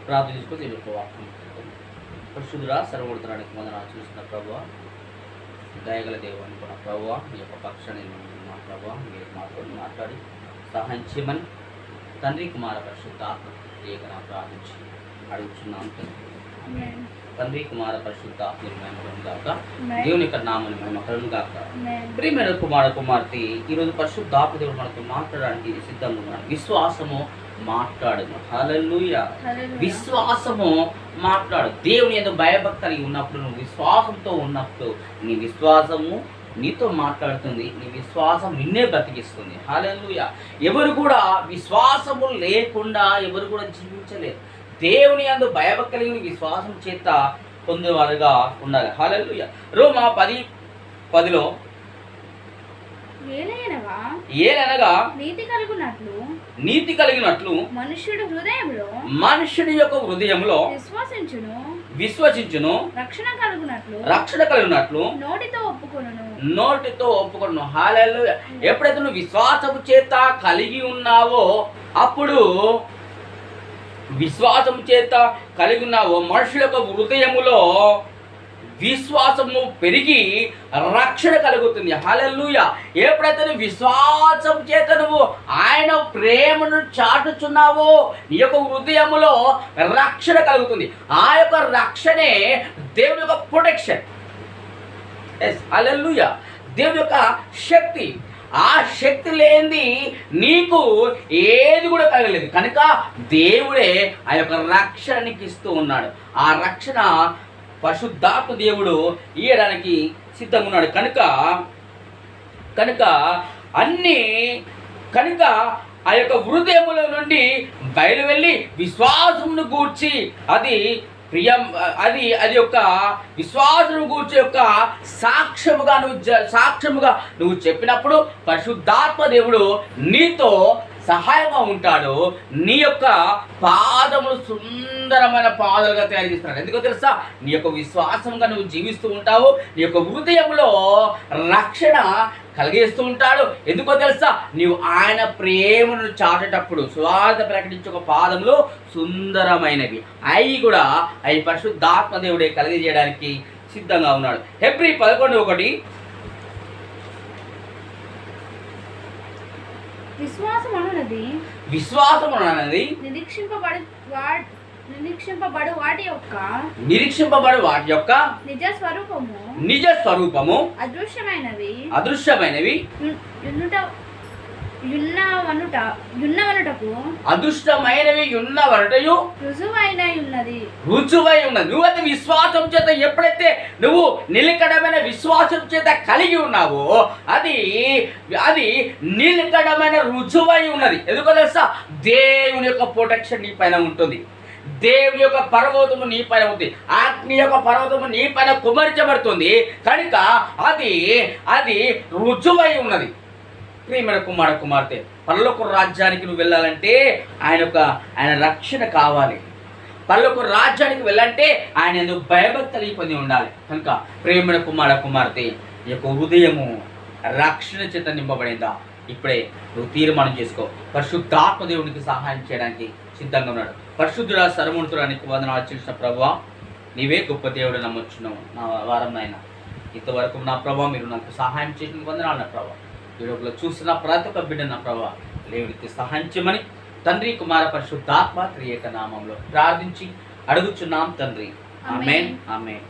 ప్రార్థన చేసుకొని నేను ఒక వాక్యం పరిశుద్ధుడా సర్వోత్తరానికి వందనాలు చూసిన ప్రభువా, దయగల దేవుడు అనుకున్న ప్రభువా, మీ యొక్క పక్షాన్ని మా ప్రభువా మీరు మాతో మాట్లాడి సహాయం చేయమని తండ్రి కుమార పరిశుద్ధాత్మ ఏకనా ప్రార్థించి అడుగుతున్నాం తండ్రి కుమార పరిశుద్ధాత్మ మహిమకరం గాక, దేవుని యొక్క నామని మహిమకరం గాక. ప్రియమైన కుమార కుమార్తె, ఈరోజు పరిశుద్ధాత్మ దేవుడు మనతో మాట్లాడడానికి సిద్ధంగా ఉన్నాడు. విశ్వాసము మాట్లాడము. హల్లెలూయా. విశ్వాసము మాట్లాడు. దేవుని యందు భయభక్తి కలిగి ఉన్నప్పుడు, నువ్వు విశ్వాసంతో ఉన్నప్పుడు నీ విశ్వాసము నీతో మాట్లాడుతుంది. నీ విశ్వాసం నిన్నే బ్రతికిస్తుంది. హల్లెలూయా. ఎవరు కూడా విశ్వాసము లేకుండా ఎవరు కూడా జీవించలేరు. దేవుని యందు భయభక్తి కలిగి విశ్వాసం చేత పొందేవారుగా ఉండాలి. హల్లెలూయా. రోమా 10:10 ఏలనగా నీతి కలిగినట్లు మనుష్యుడి యొక్క హృదయంలో విశ్వసించును రక్షణ కలిగినట్లు నోటితో ఒప్పుకొను. హల్లెలూయా. ఎప్పుడైతే నువ్వు విశ్వాసము చేత కలిగి ఉన్నావో, అప్పుడు విశ్వాసము చేత కలిగి ఉన్నావో మనుషుల యొక్క హృదయములో విశ్వాసము పెరిగి రక్షణ కలుగుతుంది. హల్లెలూయా. ఎప్పుడైతే నువ్వు విశ్వాసం చేత నువ్వు ఆయన ప్రేమను చాటుచున్నావో నీ యొక్క హృదయములో రక్షణ కలుగుతుంది. ఆ యొక్క రక్షణే దేవుని యొక్క ప్రొటెక్షన్. హల్లెలూయా. దేవుని యొక్క శక్తి. ఆ శక్తి లేనిది నీకు ఏది కూడా కలగలేదు. కనుక దేవుడే ఆ యొక్క రక్షణకి ఇస్తూ ఉన్నాడు. ఆ రక్షణ పరిశుద్ధాత్మ దేవుడు ఇయ్యడానికి సిద్ధంగా ఉన్నాడు. కనుక ఆ యొక్క హృదయముల నుండి బయలు వెళ్ళి విశ్వాసమును గూర్చి అది యొక్క విశ్వాసం గూర్చి యొక్క సాక్ష్యముగా నువ్వు చెప్పినప్పుడు పరిశుద్ధాత్మ దేవుడు నీతో సహాయంగా ఉంటాడు. నీ యొక్క పాదములు సుందరమైన పాదాలుగా తయారు చేస్తున్నాడు. ఎందుకో తెలుసా? నీ యొక్క విశ్వాసంగా నువ్వు జీవిస్తూ ఉంటావు. నీ యొక్క హృదయంలో రక్షణ కలిగేస్తూ ఉంటాడు. ఎందుకో తెలుసా? నీవు ఆయన ప్రేమను చాటేటప్పుడు స్వార్థ ప్రకటించే ఒక పాదములు సుందరమైనవి. అవి పరిశుద్ధాత్మ దేవుడే కలిగజేయడానికి సిద్ధంగా ఉన్నాడు. హెబ్రీ 11:1 విశ్వాసము అన్నది నిరీక్షింపబడు వాటి యొక్క నిజ స్వరూపము అదృశ్యమైనవి రుజువై ఉన్నది. నువ్వైతే విశ్వాసం చేత ఎప్పుడైతే నువ్వు నిలకడమైన విశ్వాసం చేత కలిగి ఉన్నావో అది నిలకడమైన రుజువై ఉన్నది. ఎందుకో తెలుసా? దేవుని యొక్క ప్రొటెక్షన్ నీ పైన ఉంటుంది. దేవుని యొక్క పర్వతము నీ పైన ఉంది. అగ్ని యొక్క పర్వతము నీ పైన కుమరించబడుతుంది. కనుక అది రుజువై ఉన్నది. ప్రియమైన కుమార కుమార్తె, పరలోక రాజ్యానికి నువ్వు వెళ్ళాలంటే ఆయన రక్షణ కావాలి. పరలోక రాజ్యానికి వెళ్ళాలంటే ఆయన నువ్వు భయభక్తి పొంది ఉండాలి. కనుక ప్రియమైన కుమార కుమార్తె, ఈ యొక్క హృదయము రక్షణ చేత నింపబడిందా? ఇప్పుడే నువ్వు తీర్మానం చేసుకో. పరిశుద్ధాత్మ దేవునికి సహాయం చేయడానికి సిద్ధంగా ఉన్నాడు. పరిశుద్ధుడా సర్వోన్నతుడానికి వందనాలు చేసిన ప్రభువా, నీవే గొప్ప దేవుడు నమ్మొచ్చున్నావు. నా వారం నాయన ఇంతవరకు నా ప్రభావ మీరు నాకు సహాయం చేసిన వందనాలు. నా ప్రభావ వీడియోలో చూసిన ప్రతి ఒక్క బిడ్డ నా ప్రభావ దేవుడికి సహాయం చేయమని తండ్రి కుమార పరిశుద్ధాత్మ త్రియేక నామంలో ప్రార్థించి అడుగుచున్నాం తండ్రి. ఆమేన్. ఆమేన్.